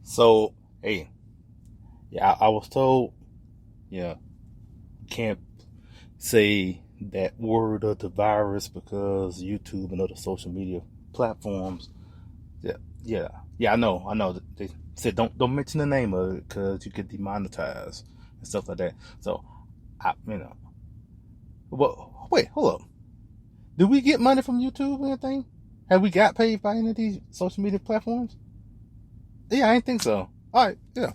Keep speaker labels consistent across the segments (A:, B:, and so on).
A: So, hey, yeah, I was told, yeah, can't say that word of the virus because YouTube and other social media platforms. Yeah, I know. They said don't mention the name of it because you get demonetized and stuff like that. So, well, wait, hold up. Do we get money from YouTube or anything? Have we got paid by any of these social media platforms? Yeah, I didn't think so. All right, yeah.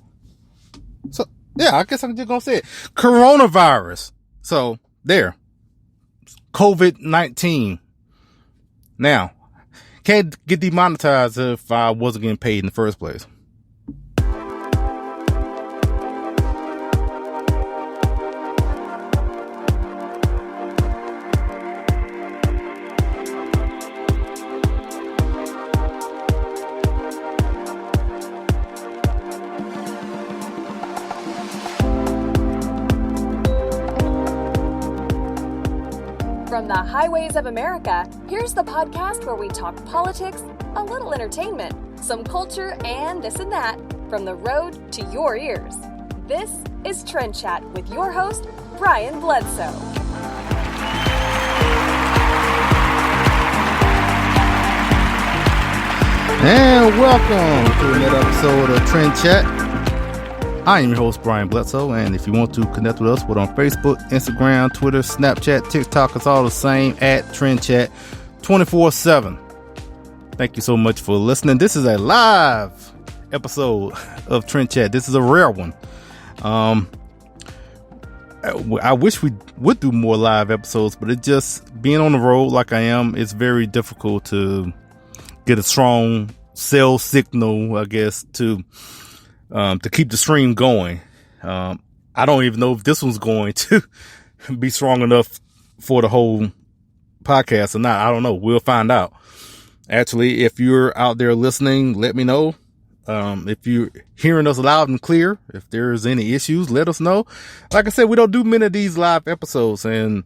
A: So, yeah, I guess I'm just gonna say it. Coronavirus. So, there. COVID-19. Now, can't get demonetized if I wasn't getting paid in the first place.
B: From the highways of America, here's the podcast where we talk politics, a little entertainment, some culture, and this and that, from the road to your ears. This is Trend Chat with your host, Brian Bledsoe.
A: And welcome to another episode of Trend Chat. I am your host, Brian Bledsoe, and if you want to connect with us, we're on Facebook, Instagram, Twitter, Snapchat, TikTok. It's all the same at Trend Chat 24/7. Thank you so much for listening. This is a live episode of Trend Chat. This is a rare one. I wish we would do more live episodes, but it just being on the road like I am, it's very difficult to get a strong cell signal, I guess, to keep the stream going. I don't even know if this one's going to be strong enough for the whole podcast or not. I don't know. We'll find out. Actually, if you're out there listening, let me know. If you're hearing us loud and clear, if there's any issues, let us know. Like I said, we don't do many of these live episodes. And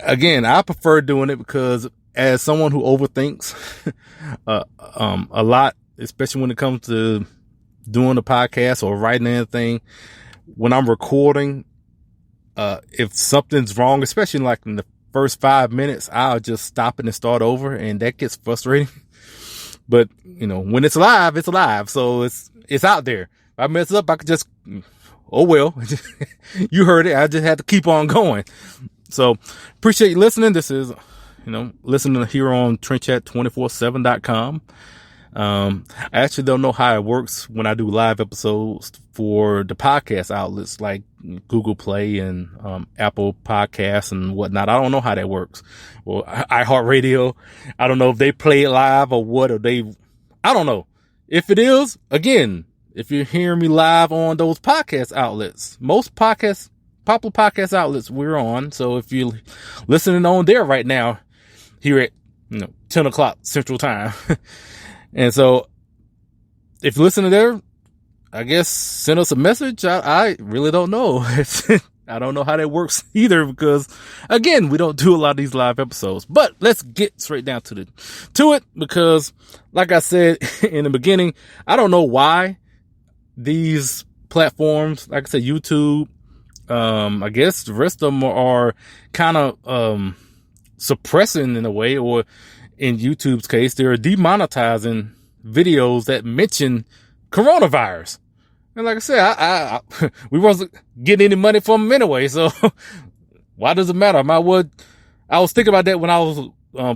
A: again, I prefer doing it because as someone who overthinks a lot, especially when it comes to doing a podcast or writing anything, when I'm recording, if something's wrong, especially like in the first 5 minutes, I'll just stop it and start over, and that gets frustrating. But you know, when it's live, so it's out there. If I mess up, I could just, oh well, you heard it. I just had to keep on going. So appreciate you listening. This is, listening here on trendchat247.com. I actually don't know how it works when I do live episodes for the podcast outlets like Google Play and Apple Podcasts and whatnot. I don't know how that works. Well, iHeartRadio, I don't know if they play it live or what, I don't know. If it is, again, if you're hearing me live on those podcast outlets, most popular podcast outlets we're on. So if you're listening on there right now, here at 10 o'clock Central Time. And so if you listen to there, I guess send us a message. I really don't know. I don't know how that works either because, again, we don't do a lot of these live episodes. But let's get straight down to it because, like I said in the beginning, I don't know why these platforms, like I said, YouTube, I guess the rest of them are kind of suppressing in a way, or in YouTube's case, they're demonetizing videos that mention coronavirus. And like I said, I we wasn't getting any money from them anyway, so why does it matter? I was thinking about that when I was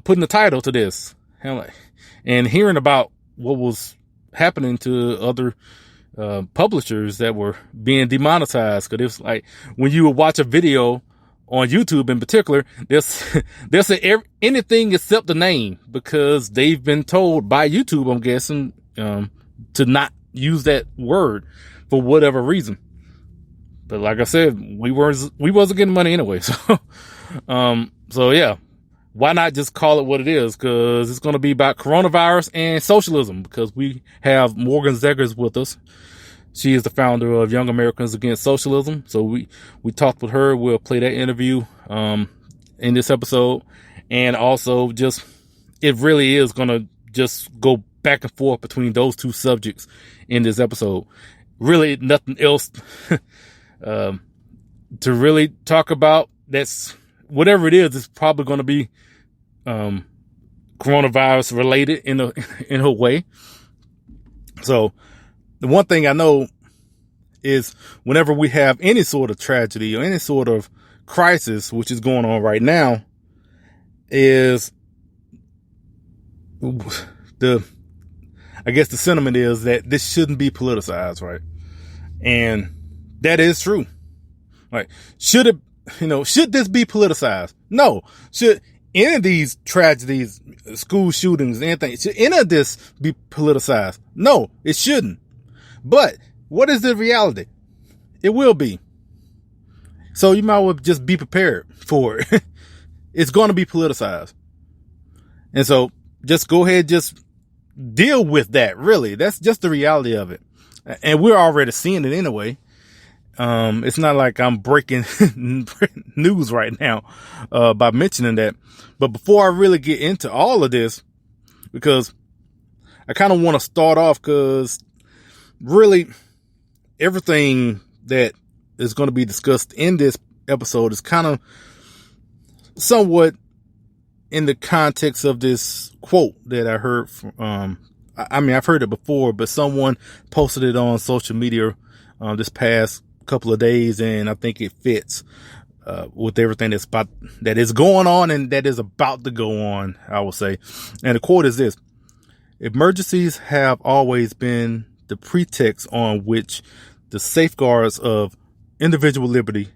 A: putting the title to this, and hearing about what was happening to other publishers that were being demonetized. Because it's like when you would watch a video on YouTube in particular, they'll say anything except the name because they've been told by YouTube, I'm guessing, to not use that word for whatever reason. But like I said, we wasn't getting money anyway. So yeah, why not just call it what it is? Because it's going to be about coronavirus and socialism, because we have Morgan Zegers with us. She is the founder of Young Americans Against Socialism. So we talked with her. We'll play that interview in this episode. And also just, it really is going to just go back and forth between those two subjects in this episode. Really nothing else to really talk about. That's whatever it is, it's probably going to be coronavirus related in a way. So the one thing I know is whenever we have any sort of tragedy or any sort of crisis, which is going on right now, is I guess the sentiment is that this shouldn't be politicized, right? And that is true. Like, should this be politicized? No. Should any of these tragedies, school shootings, anything, should any of this be politicized? No, it shouldn't. But what is the reality? It will be. So you might well just be prepared for it. It's going to be politicized. And so just go ahead, just deal with that. Really. That's just the reality of it. And we're already seeing it anyway. It's not like I'm breaking news right now, by mentioning that. But before I really get into all of this, because I kind of want to start off, because really everything that is going to be discussed in this episode is kind of somewhat in the context of this quote that I heard from, I've heard it before, but someone posted it on social media, this past couple of days, and I think it fits, with everything that is going on and that is about to go on, I will say. And the quote is this: emergencies have always been the pretext on which the safeguards of individual liberty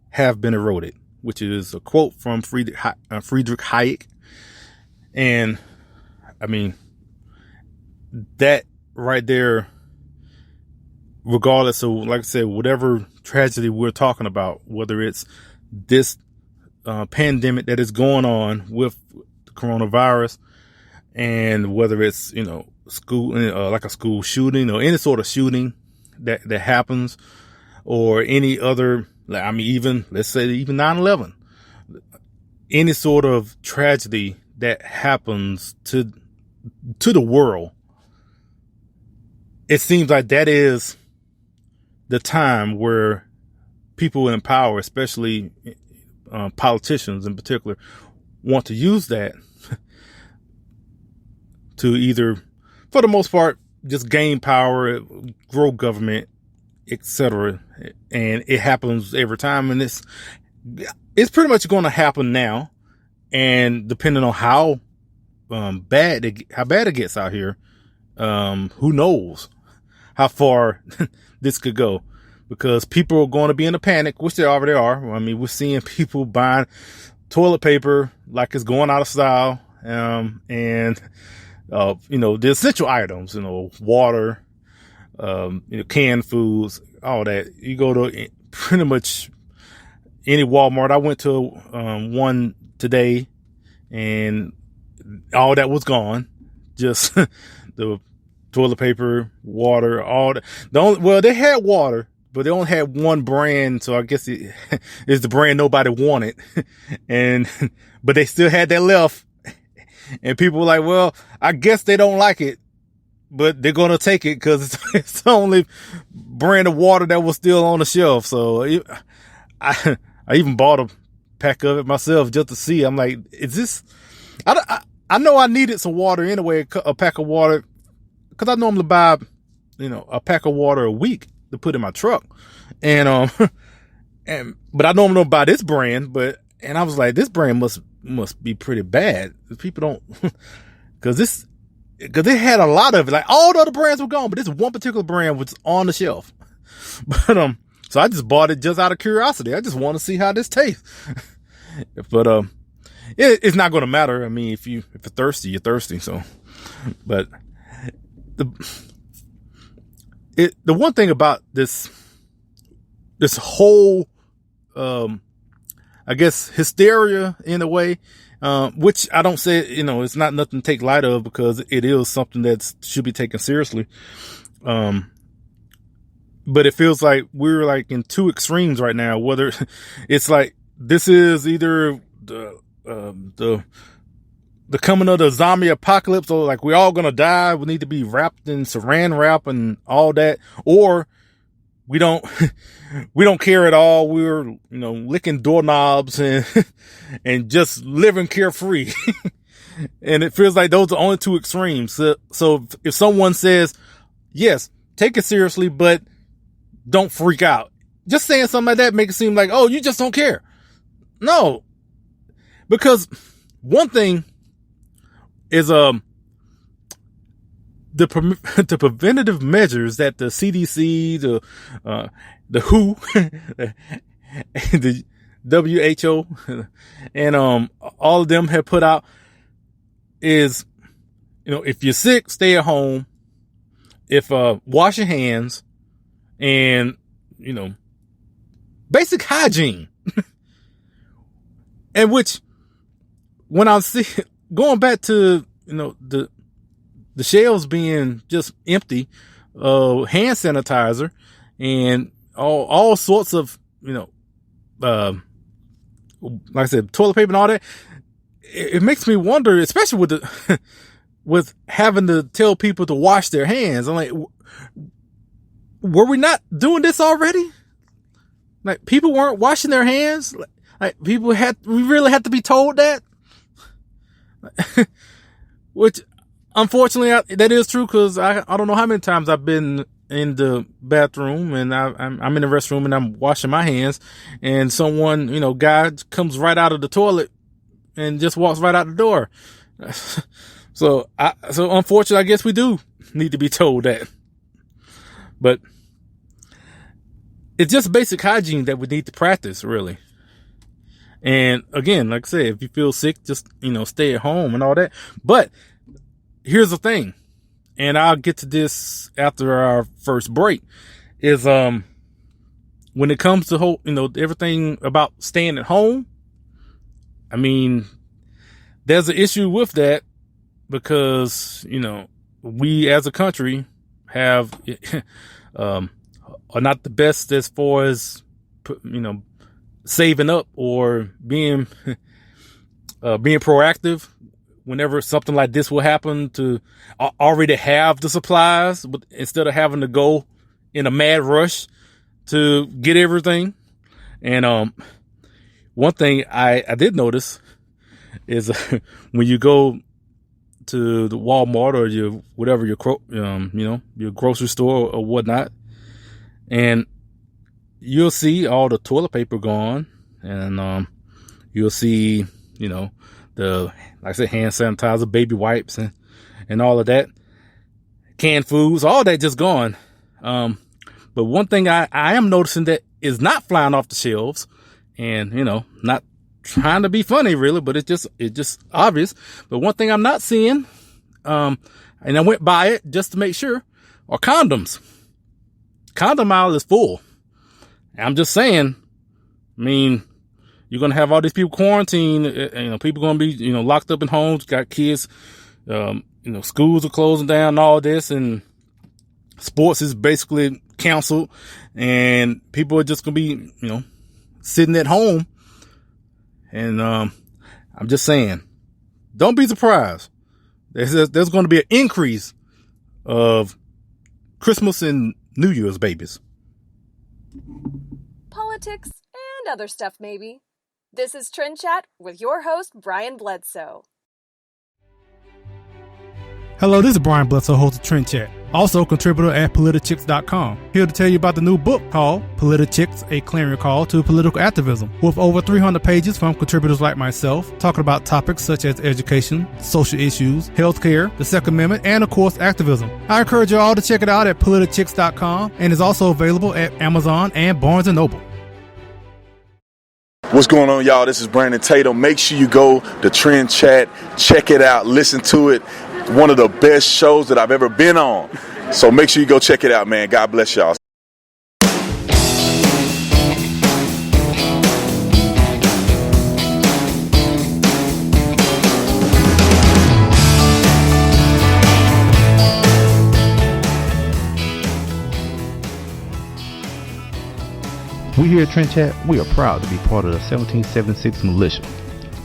A: have been eroded, which is a quote from Friedrich Hayek. And I mean, that right there, regardless of, like I said, whatever tragedy we're talking about, whether it's this pandemic that is going on with the coronavirus, and whether it's, school, like a school shooting or any sort of shooting that happens, or any other, even, let's say, even 9/11, any sort of tragedy that happens to the world, it seems like that is the time where people in power, especially politicians in particular, want to use that to either, for the most part, just gain power, grow government, etc. And it happens every time, and it's pretty much going to happen now. And depending on how bad it gets out here, who knows how far this could go, because people are going to be in a panic, which they already are. I mean, we're seeing people buying toilet paper like it's going out of style, and the essential items, water, canned foods, all that. You go to pretty much any Walmart. I went to one today, and all that was gone. Just the toilet paper, water, all that. They had water, but they only had one brand, so I guess it is the brand nobody wanted. But they still had that left. And people were like, well, I guess they don't like it, but they're going to take it because it's the only brand of water that was still on the shelf. So I even bought a pack of it myself just to see. I'm like, is this, I know I needed some water anyway, a pack of water, because I normally buy, a pack of water a week to put in my truck. And, but I normally don't buy this brand, and I was like, this brand must be pretty bad. People don't, because they had a lot of it. Like, all the other brands were gone, but this one particular brand was on the shelf. But, so I just bought it just out of curiosity. I just want to see how this tastes. But, it's not going to matter. I mean, if you're thirsty, you're thirsty. So, but the one thing about this whole, I guess, hysteria in a way, which I don't say, it's not nothing to take light of, because it is something that should be taken seriously. But it feels like we're like in two extremes right now, whether it's like, this is either the the coming of the zombie apocalypse, or like we're all going to die. We need to be wrapped in saran wrap and all that. Or we don't care at all. We're, licking doorknobs and, and just living carefree. And it feels like those are the only two extremes. So if someone says, yes, take it seriously, but don't freak out. Just saying something like that makes it seem like, oh, you just don't care. No, because one thing is, the preventative measures that the CDC, the WHO, the WHO, and, all of them have put out is, if you're sick, stay at home. If, wash your hands and, basic hygiene. And which, when I see, going back to, the shelves being just empty, hand sanitizer and all sorts of, like I said, toilet paper and all that, it makes me wonder, especially with with having to tell people to wash their hands. I'm like, were we not doing this already? Like, people weren't washing their hands? Like, we really had to be told that? Which, unfortunately, that is true, because I don't know how many times I've been in the bathroom and I'm in the restroom and I'm washing my hands, and someone, guy comes right out of the toilet and just walks right out the door. So unfortunately, I guess we do need to be told that. But it's just basic hygiene that we need to practice, really. And again, like I said, if you feel sick, just, stay at home and all that. But here's the thing, and I'll get to this after our first break, is, when it comes to everything about staying at home, I mean, there's an issue with that, because, we as a country have, are not the best as far as, saving up or being proactive whenever something like this will happen, to already have the supplies, but instead of having to go in a mad rush to get everything. And, one thing I did notice is when you go to the Walmart or your grocery store or whatnot, and you'll see all the toilet paper gone, and you'll see the, like I said, hand sanitizer, baby wipes, and all of that, canned foods, all that just gone. But one thing I am noticing that is not flying off the shelves, and not trying to be funny really, but it's just obvious. But one thing I'm not seeing, and I went by it just to make sure, are condoms. Condom aisle is full. I'm just saying, I mean, you're going to have all these people quarantined, people going to be, locked up in homes, got kids, schools are closing down and all this, and sports is basically canceled, and people are just going to be, sitting at home. And, I'm just saying, don't be surprised. There's going to be an increase of Christmas and New Year's babies.
B: Politics and other stuff, maybe. This is Trend Chat with your host, Brian Bledsoe.
A: Hello, this is Brian Bledsoe, host of Trend Chat, also contributor at politichicks.com. Here to tell you about the new book called Politichicks, A Clarion Call to Political Activism, with over 300 pages from contributors like myself, talking about topics such as education, social issues, healthcare, the Second Amendment, and of course, activism. I encourage you all to check it out at politichicks.com, and is also available at Amazon and Barnes & Noble.
C: What's going on, y'all? This is Brandon Tatum. Make sure you go to Trend Chat, check it out, listen to it. One of the best shows that I've ever been on. So make sure you go check it out, man. God bless y'all.
D: We here at Trend Chat, we are proud to be part of the 1776 militia.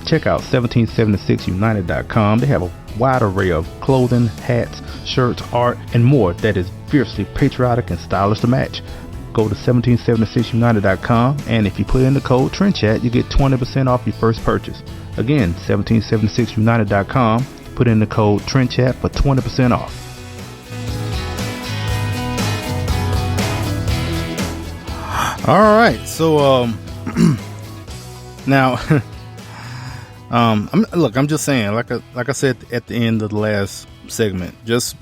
A: check out 1776united.com. They have a wide array of clothing, hats, shirts, art, and more that is fiercely patriotic and stylish to match. Go to 1776united.com, and if you put in the code TRENDCHAT, you get 20% off your first purchase. Again, 1776united.com, put in the code TRENDCHAT for 20% off. All right, so now, I'm just saying, like I said at the end of the last segment, just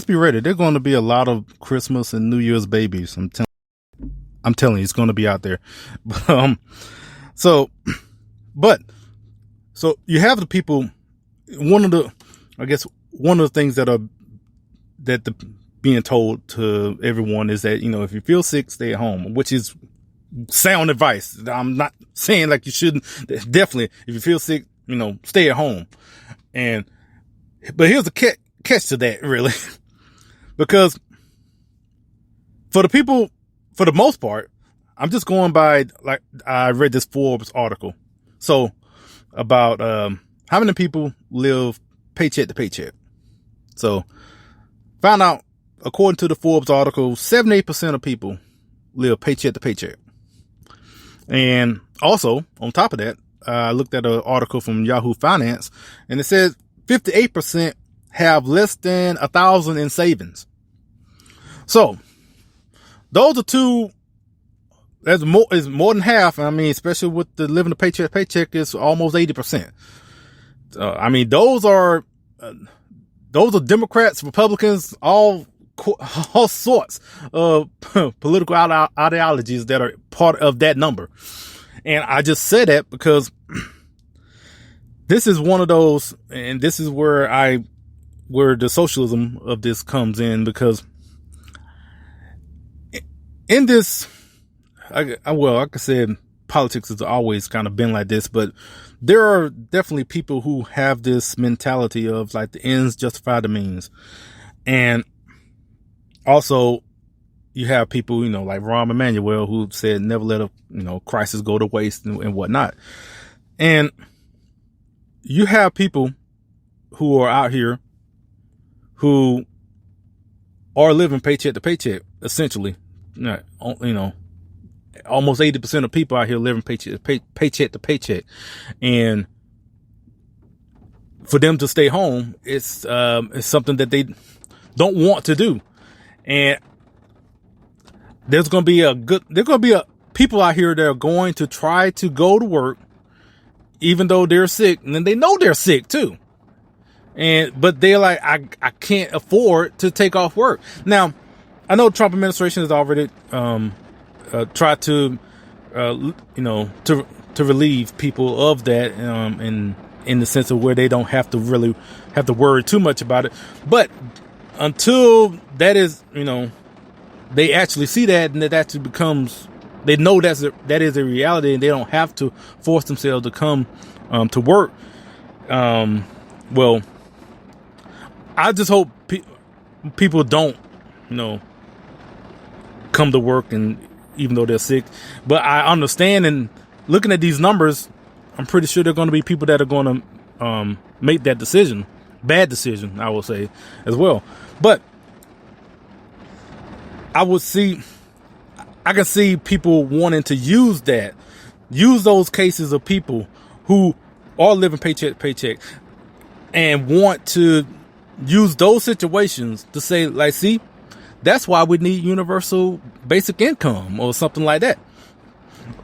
A: be ready. There's going to be a lot of Christmas and New Year's babies. I'm telling you, it's going to be out there. So you have the people. One of the things that being told to everyone is that, if you feel sick, stay at home, which is sound advice. I'm not saying like you shouldn't. Definitely, if you feel sick, stay at home. But here's the catch to that, really, because for the most part, I'm just going by, like, I read this Forbes article. So about, how many people live paycheck to paycheck. So found out, according to the Forbes article, 78% of people live paycheck to paycheck. And also, on top of that, I looked at an article from Yahoo Finance, and it says 58% have less than $1,000 in savings. So those are two. That's more than half. I mean, especially with the living the paycheck to paycheck, is almost 80%. I mean, those are Democrats, Republicans, all sorts of political ideologies that are part of that number. And I just said that because this is one of those, and this is where the socialism of this comes in, because in this, like I said, politics has always kind of been like this, but there are definitely people who have this mentality of, like, the ends justify the means. And also you have people, like Rahm Emanuel, who said never let a, crisis go to waste and whatnot. And you have people who are out here who are living paycheck to paycheck, essentially. Almost 80% of people out here living paycheck to paycheck. And for them to stay home, it's something that they don't want to do. And there's going to be people out here that are going to try to go to work even though they're sick, and then they know they're sick too. But they're like, I can't afford to take off work. Now, I know the Trump administration has already tried to relieve people of that, in the sense of where they don't have to really have to worry too much about it. But until that is, they actually see that, and that actually becomes, they know that is a reality, and they don't have to force themselves to come to work. Well, I just hope people don't, come to work, and even though they're sick. But I understand, and looking at these numbers, I'm pretty sure there are going to be people that are going to make that decision. Bad decision, I will say, as well. But I can see people wanting to use those cases of people who are living paycheck to paycheck, and want to use those situations to say, like, see, that's why we need universal basic income or something like that.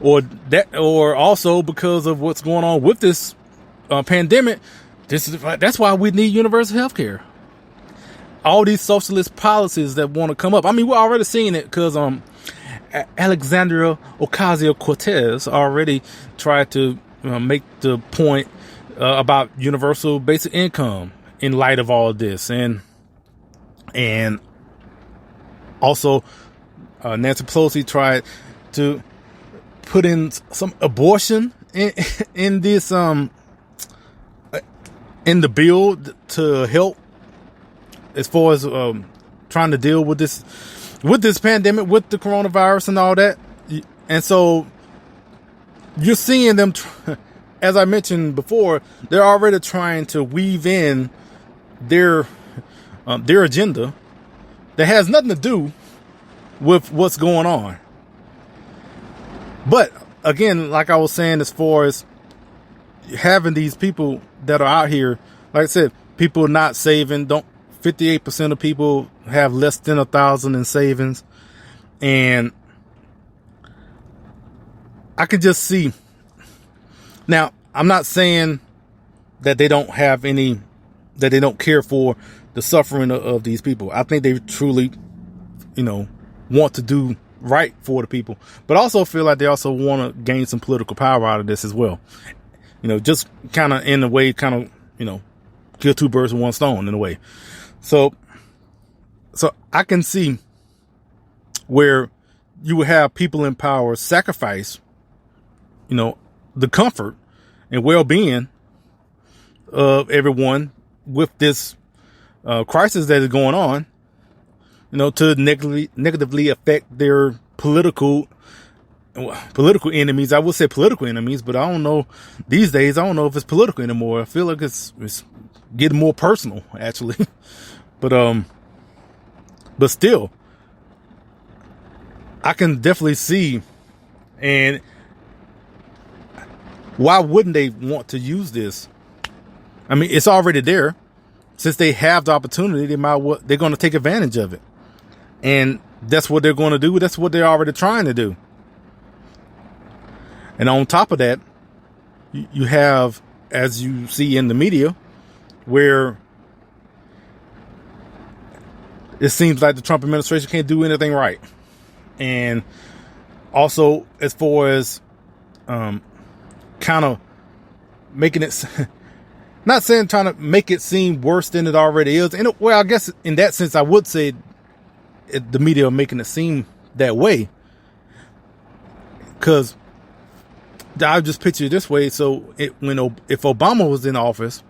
A: Or also because of what's going on with this pandemic, that's why we need universal health care. All these socialist policies that want to come up. I mean, we're already seeing it because Alexandria Ocasio-Cortez already tried to make the point about universal basic income in light of all of this. And also Nancy Pelosi tried to put in some abortion in this in the bill to help as far as trying to deal with this pandemic, with the coronavirus and all that. And so you're seeing them as I mentioned before, they're already trying to weave in their agenda that has nothing to do with what's going on. But again, like I was saying, as far as having these people that are out here, like I said, people not saving, 58% of people have less than 1,000 in savings. And I could just see. Now, I'm not saying that they don't have any, that they don't care for the suffering of these people. I think they truly, want to do right for the people, but also feel like they also want to gain some political power out of this as well. Just kind of in a way, kill two birds with one stone in a way. So I can see where you would have people in power sacrifice, the comfort and well-being of everyone with this crisis that is going on, to negatively affect their political enemies. I would say political enemies, but I don't know these days. I don't know if it's political anymore. I feel like it's getting more personal, actually. But still, I can definitely see, and why wouldn't they want to use this? I mean, it's already there. Since they have the opportunity, they're going to take advantage of it. And that's what they're going to do. That's what they're already trying to do. And on top of that, you have, as you see in the media, where it seems like the Trump administration can't do anything right. And also, as far as kind of making it, not saying trying to make it seem worse than it already is. And well, I guess in that sense, I would say the media are making it seem that way. Because I'll just picture it this way. So if Obama was in office,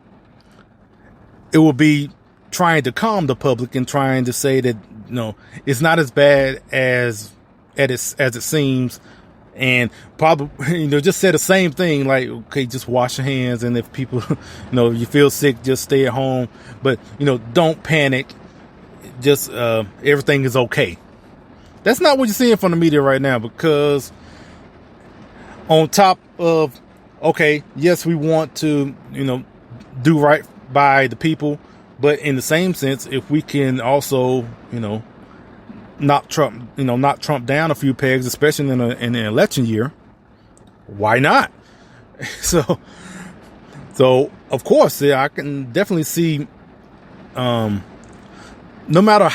A: it would be trying to calm the public and trying to say that, it's not as bad as it seems. And probably, just say the same thing, like, okay, just wash your hands. And if people, you feel sick, just stay at home. But, don't panic. Just everything is okay. That's not what you're seeing from the media right now, because on top of, okay, yes, we want to, do right by the people. But in the same sense, if we can also, knock Trump down a few pegs, especially in an election year, why not? So of course, I can definitely see, no matter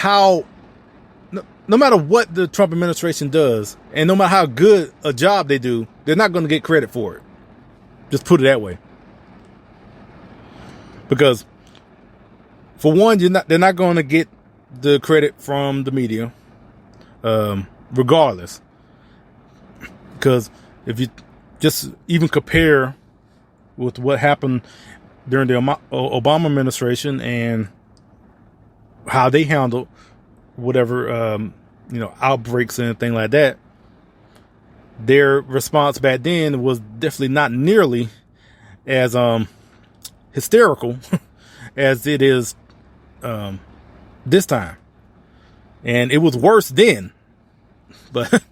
A: what the Trump administration does, and no matter how good a job they do, they're not going to get credit for it. Just put it that way. Because for one, they're not going to get the credit from the media. Regardless, because if you just even compare with what happened during the Obama administration and how they handled whatever, outbreaks and anything like that, their response back then was definitely not nearly as, hysterical as it is, this time. And it was worse then. But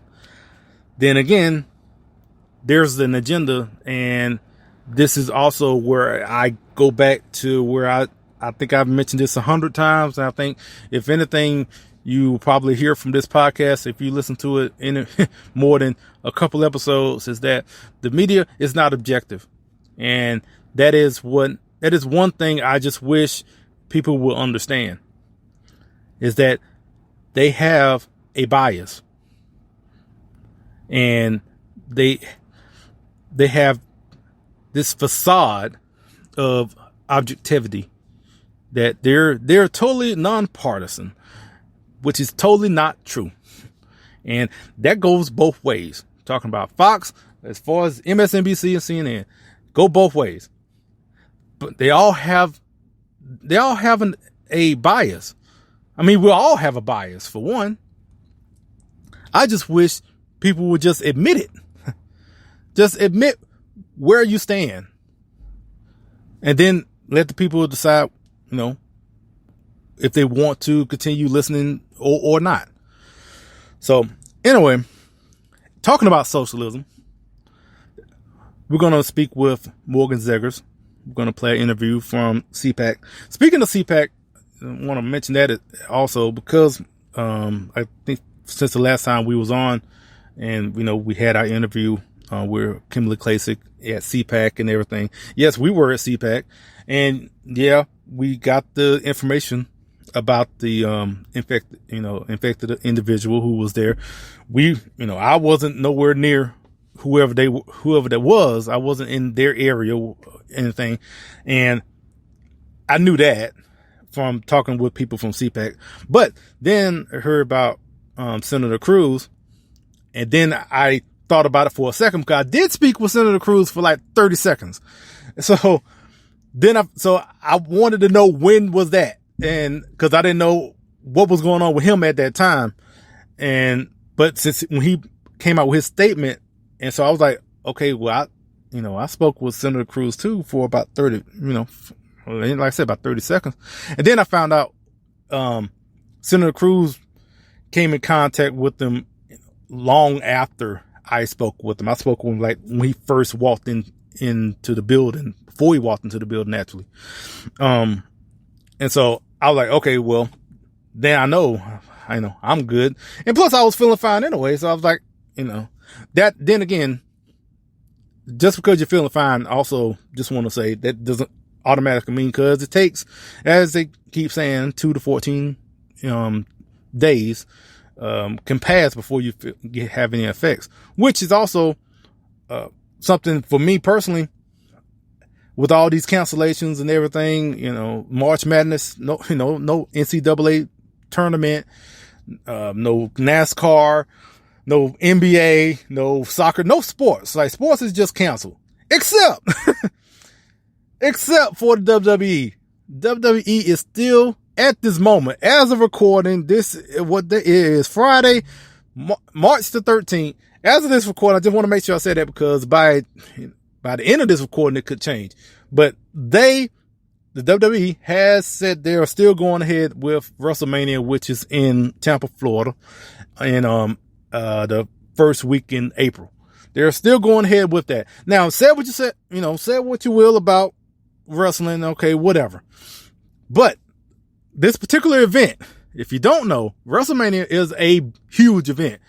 A: then again, there's an agenda. And this is also where I go back to where I think I've mentioned this 100 times. And I think if anything, you will probably hear from this podcast, if you listen to it in more than a couple episodes, is that the media is not objective. And that is one thing I just wish people will understand, is that they have a bias, and they have this facade of objectivity that they're totally nonpartisan, which is totally not true. And that goes both ways. Talking about Fox, as far as MSNBC and CNN, go both ways. But they all have a bias. I mean, we all have a bias, for one. I just wish people would just admit it. Just admit where you stand. and then let the people decide, if they want to continue listening or not. So anyway, talking about socialism, we're going to speak with Morgan Zegers. We're going to play an interview from CPAC. Speaking of CPAC, I want to mention that also because I think since the last time we was on, and we had our interview with Kimberly Klasick at CPAC and everything. Yes, we were at CPAC, and yeah, we got the information about the infected individual who was there. I wasn't nowhere near whoever that was. I wasn't in their area or anything, and I knew that from talking with people from CPAC. But then I heard about Senator Cruz, and then I thought about it for a second because I did speak with Senator Cruz for like 30 seconds. So then I wanted to know when was that, and because I didn't know what was going on with him at that time, but since when he came out with his statement, and so I was like, okay, well, I spoke with Senator Cruz too for about 30, like I said, about 30 seconds. And then I found out, Senator Cruz came in contact with them long after I spoke with him. I spoke with him like when he first walked into the building, before he walked into the building, actually. And so I was like, okay, well, then I know I'm good. And plus I was feeling fine anyway. So I was like, that then again, just because you're feeling fine, also just want to say that doesn't automatically mean, because it takes, as they keep saying, 2 to 14 days can pass before you have any effects, which is also something for me personally. With all these cancellations and everything, March Madness, no NCAA tournament, no NASCAR, no NBA, no soccer, no sports. Like, sports is just canceled, except for the WWE. WWE is still, at this moment, as of recording, Friday, March the 13th. As of this recording, I just want to make sure I say that, because by the end of this recording, it could change. But the WWE has said they are still going ahead with WrestleMania, which is in Tampa, Florida, in the first week in April. They're still going ahead with that. Now, say what you will about wrestling, okay, whatever. But this particular event, if you don't know, WrestleMania is a huge event.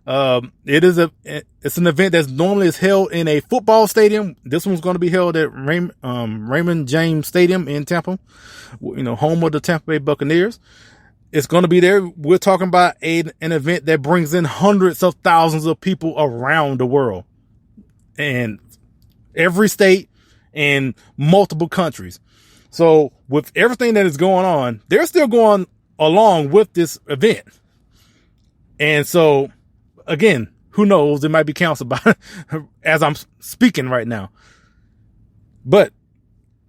A: It's an event that's normally is held in a football stadium. This one's going to be held at Raymond James Stadium in Tampa, home of the Tampa Bay Buccaneers. It's going to be there. We're talking about an event that brings in hundreds of thousands of people around the world, and every state and multiple countries. So with everything that is going on, they're still going along with this event. And so, again, who knows? It might be canceled as I'm speaking right now. But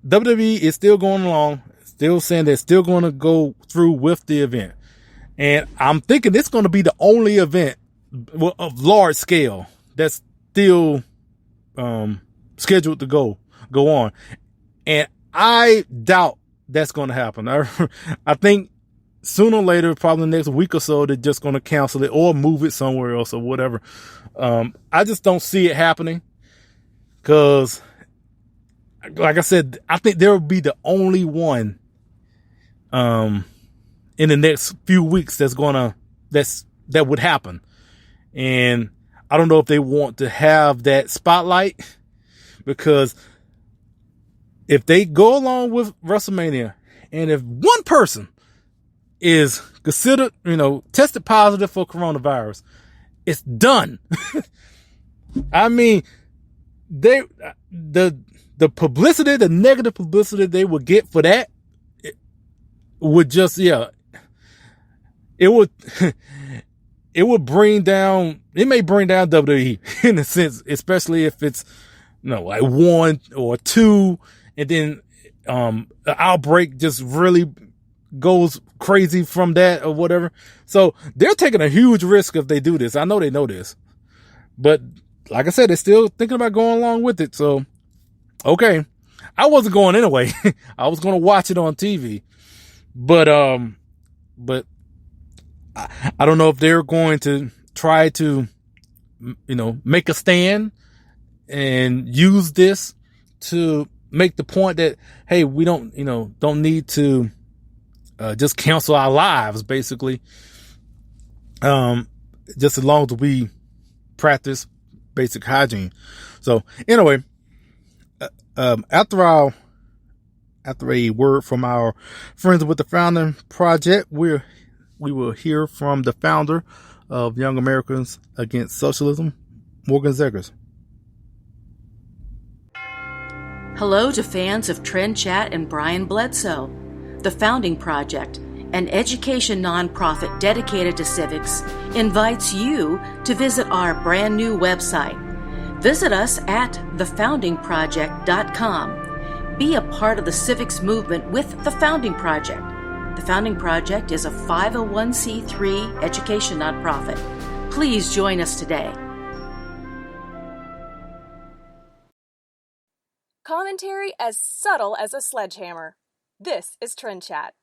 A: WWE is still going along, still saying they're still going to go through with the event. And I'm thinking it's going to be the only event of large scale that's still scheduled to go on. And I doubt that's going to happen. I think sooner or later, probably next week or so, they're just going to cancel it or move it somewhere else or whatever. I just don't see it happening, because, like I said, I think there will be the only one in the next few weeks that would happen. And I don't know if they want to have that spotlight, because if they go along with WrestleMania, and if one person is considered, tested positive for coronavirus, it's done. I mean, the publicity, the negative publicity they would get for that, it would just, it would bring down, it may bring down WWE in a sense, especially if it's, like 1 or 2, and then, the outbreak just really goes crazy from that or whatever. So they're taking a huge risk if they do this. I know they know this, but like I said, they're still thinking about going along with it. So, okay. I wasn't going anyway. I was going to watch it on TV, but I don't know if they're going to try to, make a stand and use this to make the point that, hey, we don't need to just cancel our lives, basically. Just as long as we practice basic hygiene. So anyway, after a word from our friends with the Founding Project, we will hear from the founder of Young Americans Against Socialism, Morgan Zegers.
D: Hello to fans of Trend Chat and Brian Bledsoe. The Founding Project, an education nonprofit dedicated to civics, invites you to visit our brand new website. Visit us at thefoundingproject.com. Be a part of the civics movement with the Founding Project. The Founding Project is a 501c3 education nonprofit. Please join us today.
B: Commentary as subtle as a sledgehammer. This is Trend Chat.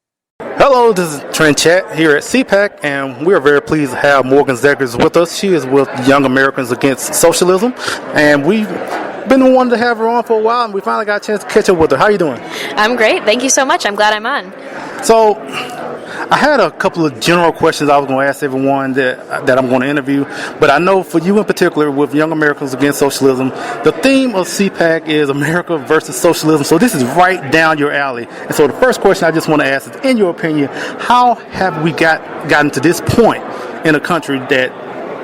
A: Hello, this is Trend Chat here at CPAC, and we're very pleased to have Morgan Zegers with us. She is with Young Americans Against Socialism, and we've been wanting to have her on for a while, and we finally got a chance to catch up with her. How you doing?
E: I'm great. Thank you so much. I'm glad I'm on.
A: So, I had a couple of general questions I was going to ask everyone that I'm going to interview, but I know for you in particular with Young Americans Against Socialism, the theme of CPAC is America versus Socialism, so this is right down your alley. And so the first question I just want to ask is, in your opinion, how have we gotten to this point in a country that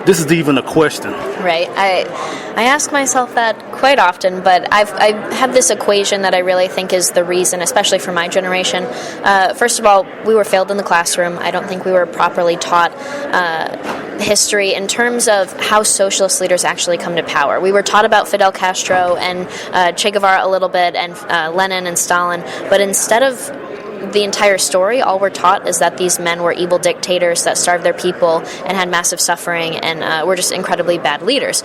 A: this is even a question?
E: Right. I ask myself that quite often, but I have this equation that I really think is the reason, especially for my generation. First of all, we were failed in the classroom. I don't think we were properly taught history in terms of how socialist leaders actually come to power. We were taught about Fidel Castro and Che Guevara a little bit, and Lenin and Stalin, but instead of the entire story, all we're taught is that these men were evil dictators that starved their people and had massive suffering and were just incredibly bad leaders.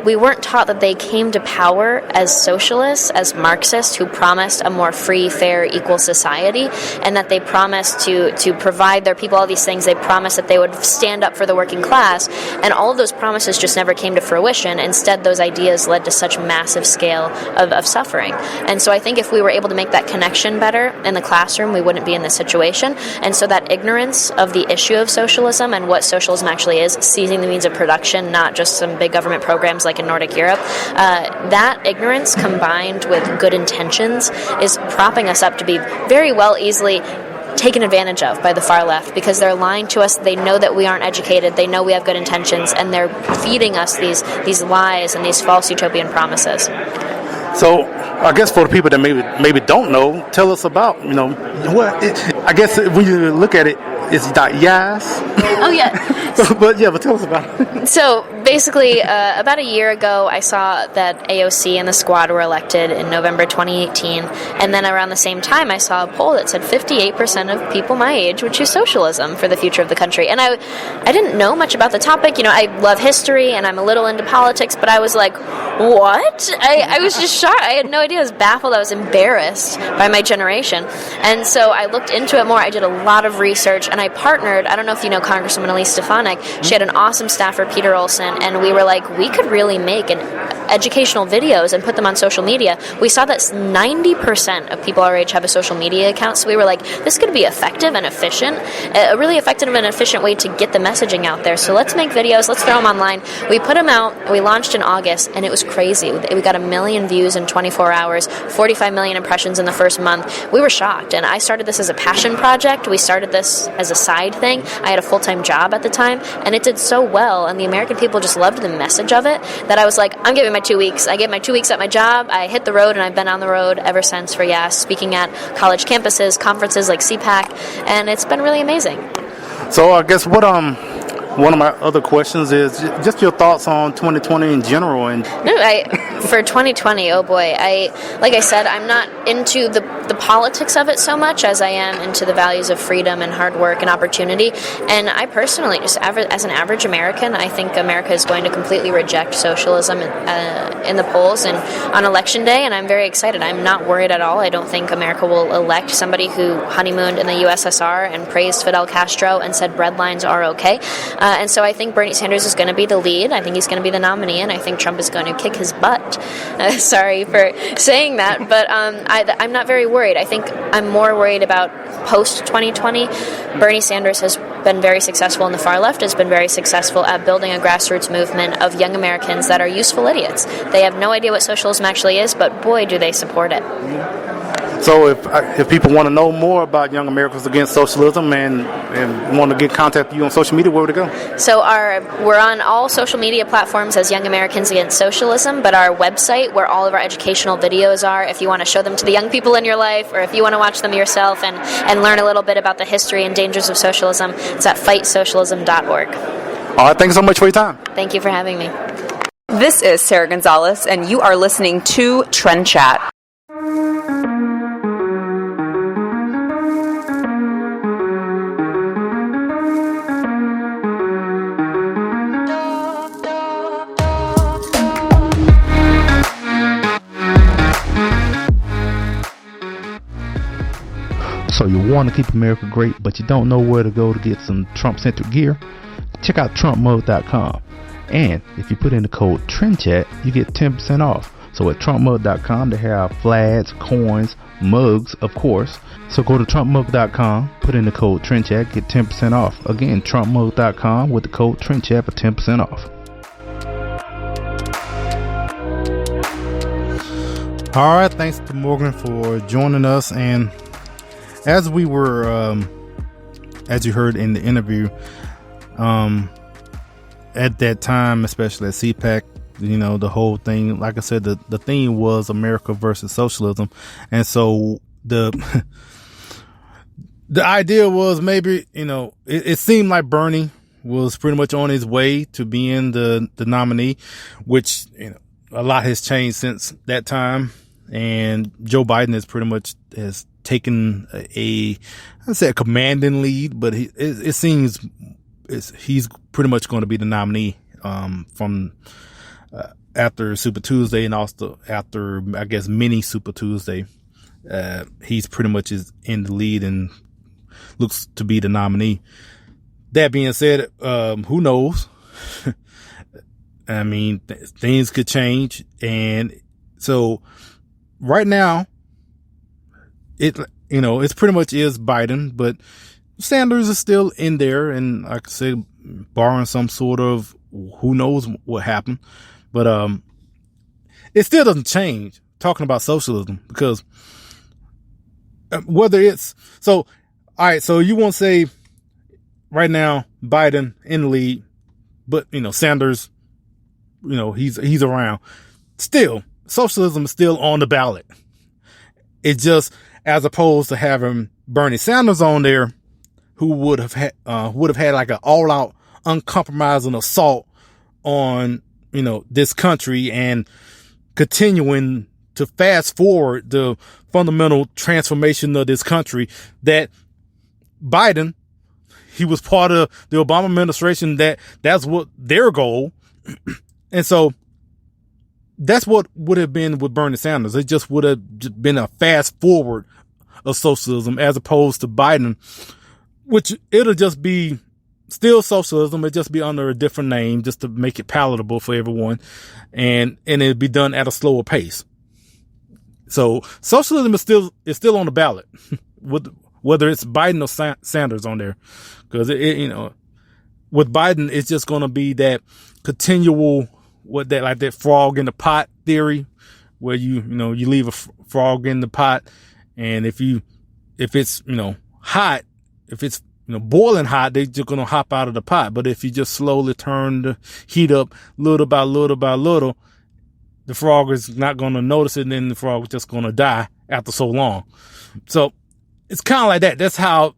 E: We weren't taught that they came to power as socialists, as Marxists who promised a more free, fair, equal society, and that they promised to provide their people all these things. They promised that they would stand up for the working class, and all of those promises just never came to fruition. Instead, those ideas led to such massive scale of suffering. And so I think if we were able to make that connection better in the classroom, we wouldn't be in this situation. And so that ignorance of the issue of socialism and what socialism actually is, seizing the means of production, not just some big government programs like in Nordic Europe, that ignorance combined with good intentions is propping us up to be very well easily taken advantage of by the far left, because they're lying to us. They know that we aren't educated. They know we have good intentions, and they're feeding us these lies and these false utopian promises.
A: So, I guess for the people that maybe don't know, tell us about, I guess when you look at it, it's not yes.
E: Oh, yeah.
A: but tell us about it.
E: So, basically, about a year ago, I saw that AOC and the Squad were elected in November 2018, and then around the same time, I saw a poll that said 58% of people my age would choose socialism for the future of the country. And I didn't know much about the topic. I love history, and I'm a little into politics, but I was like, what? I was just shocked. I had no idea. I was baffled. I was embarrassed by my generation. And so I looked into it more. I did a lot of research, and I partnered. I don't know if you know Congresswoman Elise Stefanik. She had an awesome staffer, Peter Olson, and we were like, we could really make educational videos and put them on social media. We saw that 90% of people our age have a social media account, so we were like, this could be effective and efficient, a really effective and efficient way to get the messaging out there. So let's make videos, let's throw them online. We put them out, we launched in August, and it was crazy. We got 1 million views in 24 hours, 45 million impressions in the first month. We were shocked, and I started this as a passion project. We started this as a side thing. I had a full-time job at the time, and it did so well, and the American people just loved the message of it that I was like, I'm giving my 2 weeks. I gave my 2 weeks at my job. I hit the road, and I've been on the road ever since for speaking at college campuses, conferences like CPAC, and it's been really amazing.
A: So I guess one of my other questions is just your thoughts on 2020 in general. For
E: 2020, oh boy, like I said, I'm not into the the politics of it so much as I am into the values of freedom and hard work and opportunity. And I personally, just as an average American, I think America is going to completely reject socialism in the polls and on election day, and I'm very excited. I'm not worried at all. I don't think America will elect somebody who honeymooned in the USSR and praised Fidel Castro and said bread lines are okay. And so I think Bernie Sanders is going to be the lead. I think he's going to be the nominee, and I think Trump is going to kick his butt. Sorry for saying that, but I'm not very worried. I think I'm more worried about post-2020. Bernie Sanders has been very successful in the far left, has been very successful at building a grassroots movement of young Americans that are useful idiots. They have no idea what socialism actually is, but boy, do they support it.
A: So if people want to know more about Young Americans Against Socialism and want to get in contact with you on social media, where would it go?
E: So we're on all social media platforms as Young Americans Against Socialism, but our website, where all of our educational videos are, if you want to show them to the young people in your life, or if you want to watch them yourself and learn a little bit about the history and dangers of socialism, it's at fightsocialism.org.
A: All right, thanks so much for your time.
E: Thank you for having me.
F: This is Sarah Gonzalez, and you are listening to Trend Chat.
A: So you want to keep America great, but you don't know where to go to get some Trump-centric gear? Check out TrumpMug.com. And if you put in the code TRENDCHAT, you get 10% off. So at TrumpMug.com, they have flags, coins, mugs, of course. So go to TrumpMug.com, put in the code TRENDCHAT, get 10% off. Again, TrumpMug.com with the code TRENDCHAT for 10% off. All right, thanks to Morgan for joining us. And as we were, as you heard in the interview, at that time, especially at CPAC, you know, the whole thing, like I said, the theme was America versus socialism. And so the idea was maybe, you know, it seemed like Bernie was pretty much on his way to being the nominee, which, you know, a lot has changed since that time. And Joe Biden has taken a commanding lead, but it seems he's pretty much going to be the nominee from after Super Tuesday, and also after, I guess, mini Super Tuesday. He's pretty much is in the lead and looks to be the nominee. That being said, who knows? I mean, things could change, and so right now, it's pretty much is Biden, but Sanders is still in there, and like I said, barring some sort of who knows what happened, but it still doesn't change talking about socialism, because whether it's so, all right, so you won't say right now Biden in the lead, but Sanders, he's around. Still, socialism is still on the ballot. It's just, as opposed to having Bernie Sanders on there, who would have had like an all-out, uncompromising assault on, this country and continuing to fast forward the fundamental transformation of this country. That Biden, he was part of the Obama administration. That's what their goal. And so that's what would have been with Bernie Sanders. It just would have been a fast forward of socialism, as opposed to Biden, which it'll just be still socialism. It'll just be under a different name, just to make it palatable for everyone. And it'll be done at a slower pace. So socialism is still on the ballot, whether it's Biden or Sanders on there. Cause with Biden, it's just going to be that continual, that frog in the pot theory, where you leave a frog in the pot, and if it's hot, if it's boiling hot, they're just gonna hop out of the pot. But if you just slowly turn the heat up little by little by little, the frog is not gonna notice it, and then the frog is just gonna die after so long. So it's kind of like that. That's how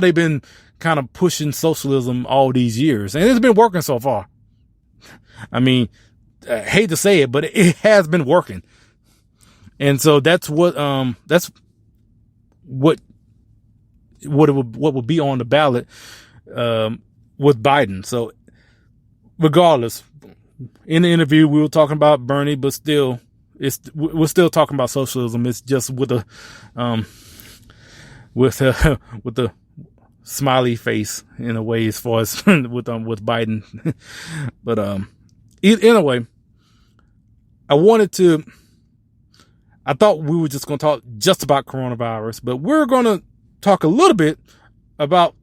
A: they've been kind of pushing socialism all these years, and it's been working so far. I mean, I hate to say it, but it has been working. And so that's what what would be on the ballot with Biden. So regardless, in the interview we were talking about Bernie, but still we're still talking about socialism. It's just with a with the smiley face in a way, as far as with Biden. But anyway, I thought we were just going to talk just about coronavirus, but we're going to talk a little bit about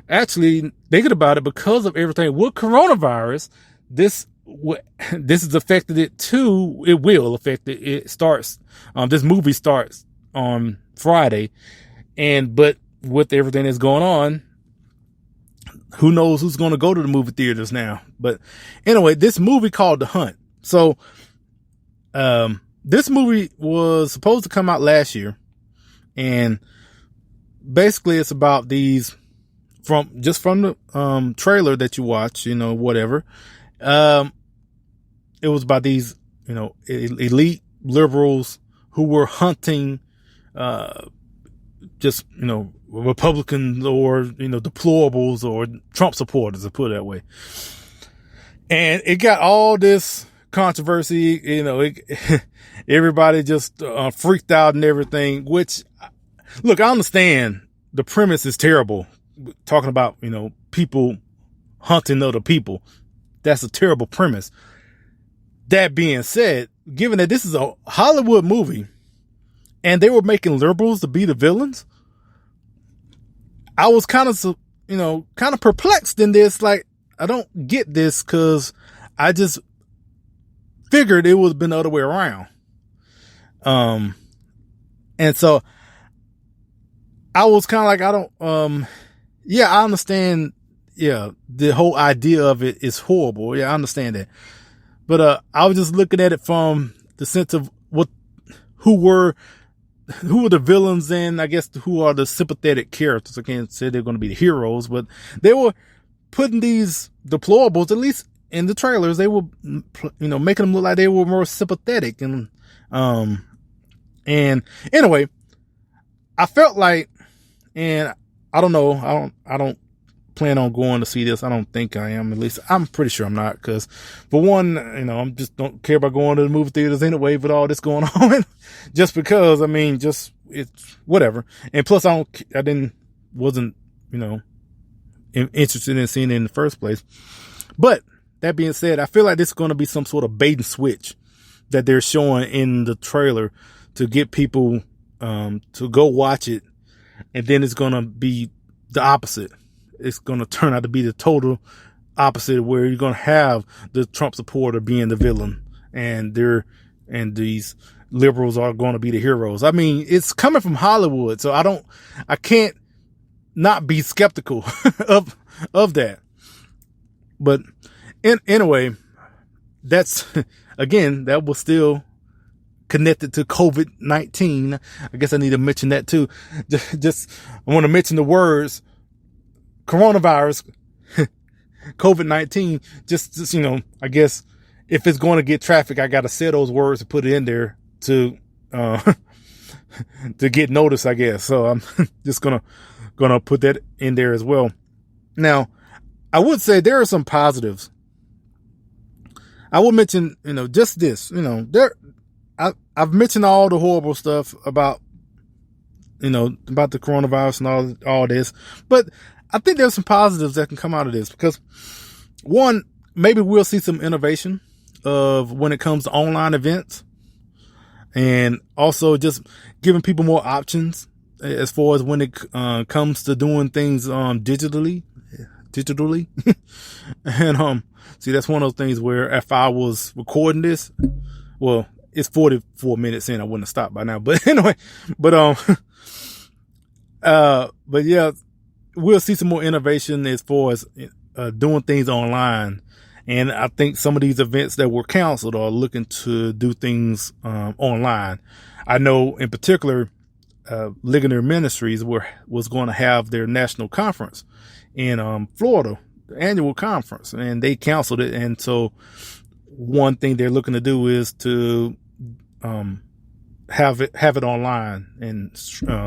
A: actually thinking about it because of everything with coronavirus. This has affected it too. It will affect it. It starts, this movie starts on Friday, but with everything that's going on, who knows who's going to go to the movie theaters now. But anyway, this movie called The Hunt. So, this movie was supposed to come out last year, and basically it's about these from the, trailer that you watch, whatever. It was about these, elite liberals who were hunting, Republicans or, deplorables or Trump supporters, to put it that way. And it got all this controversy, everybody just freaked out and everything, which, look, I understand the premise is terrible. Talking about, people hunting other people. That's a terrible premise. That being said, given that this is a Hollywood movie and they were making liberals to be the villains, I was kind of perplexed in this. Like, I don't get this, because I just figured it would have been the other way around. And so I was kind of like, I understand. Yeah. The whole idea of it is horrible. Yeah, I understand that. But, I was just looking at it from the sense of who were the villains, and I guess who are the sympathetic characters. I can't say they're going to be the heroes, but they were putting these deplorables, at least in the trailers, they were, making them look like they were more sympathetic. And anyway, I felt like, and I don't know, I don't plan on going to see this. I don't think I am. At least I'm pretty sure I'm not, because for one, I'm just don't care about going to the movie theaters anyway with all this going on. Just because, it's whatever. And plus wasn't interested in seeing it in the first place. But that being said, I feel like this is going to be some sort of bait and switch that they're showing in the trailer to get people to go watch it, and then it's going to be the opposite. It's going to turn out to be the total opposite, where you're going to have the Trump supporter being the villain, and these liberals are going to be the heroes. It's coming from Hollywood, so I can't not be skeptical of that. But anyway, that's, again, that was still connected to COVID-19. I guess I need to mention that too. Just I want to mention the words coronavirus, COVID-19, just, I guess if it's going to get traffic, I got to say those words and put it in there to get notice, I guess. So I'm just going to put that in there as well. Now, I would say there are some positives. I will mention, just this, I've mentioned all the horrible stuff about, about the coronavirus and all this, but I think there's some positives that can come out of this, because one, maybe we'll see some innovation of when it comes to online events, and also just giving people more options as far as when it comes to doing things digitally. And see, that's one of those things where if I was recording this, well, it's 44 minutes in, I wouldn't have stopped by now. But anyway, but yeah, we'll see some more innovation as far as doing things online. And I think some of these events that were canceled are looking to do things online. I know in particular, Ligonier Ministries was going to have their national conference in Florida, the annual conference, and they canceled it. And so one thing they're looking to do is to have it online and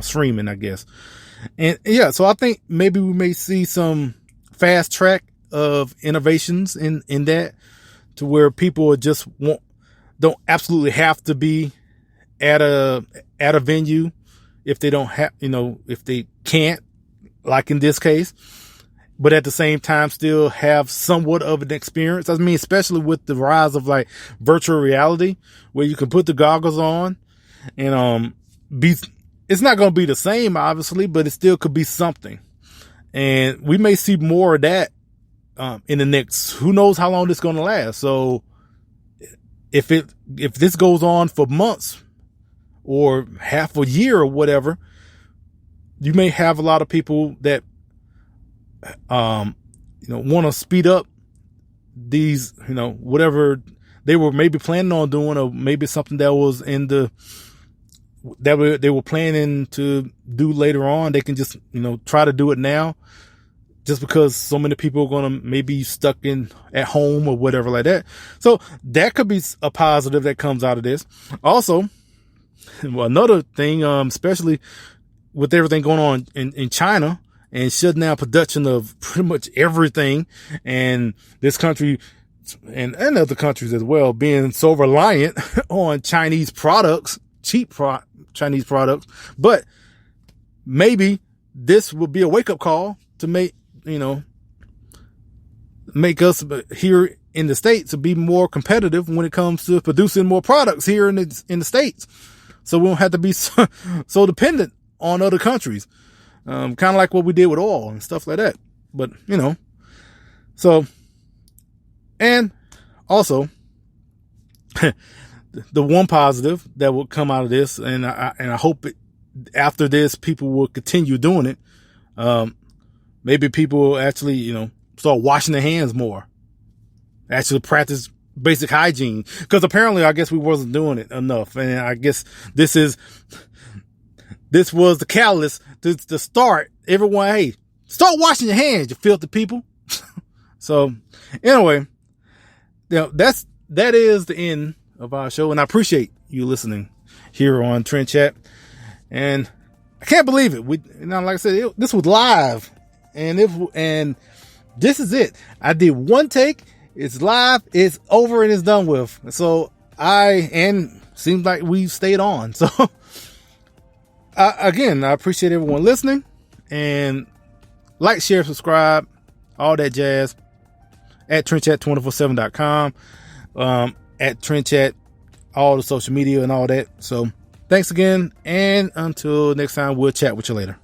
A: streaming, I guess. And yeah, so I think maybe we may see some fast track of innovations in that, to where people just don't absolutely have to be at a venue if they don't have, if they can't, like in this case, but at the same time still have somewhat of an experience. I mean, especially with the rise of like virtual reality, where you can put the goggles on and it's not going to be the same, obviously, but it still could be something. And we may see more of that in the next, who knows how long this is going to last. So if this goes on for months or half a year or whatever, you may have a lot of people that, want to speed up these, whatever they were maybe planning on doing, or maybe something that was they were planning to do later on. They can just, try to do it now, just because so many people are going to maybe stuck at home or whatever like that. So that could be a positive that comes out of this. Also, another thing, especially with everything going on in China and shutting down production of pretty much everything, and this country and other countries as well being so reliant on Chinese products, Chinese products. But maybe this will be a wake up call to make us here in the States to be more competitive when it comes to producing more products here in the States. So we don't have to be so dependent on other countries. Kind of like what we did with oil and stuff like that. But, so, and also the one positive that will come out of this, and I hope after this, people will continue doing it. Maybe people will actually, start washing their hands more, actually practice basic hygiene, because apparently I guess we wasn't doing it enough. And I guess this was the catalyst to start everyone. Hey, start washing your hands, you filthy people. So anyway, that is the end of our show. And I appreciate you listening here on Trend Chat. And I can't believe it. Like I said, this was live, and this is it. I did one take. It's live. It's over and it's done with. So seems like we stayed on. So again, I appreciate everyone listening, and like, share, subscribe, all that jazz at trendchat247.com, at trendchat, all the social media and all that. So thanks again. And until next time, we'll chat with you later.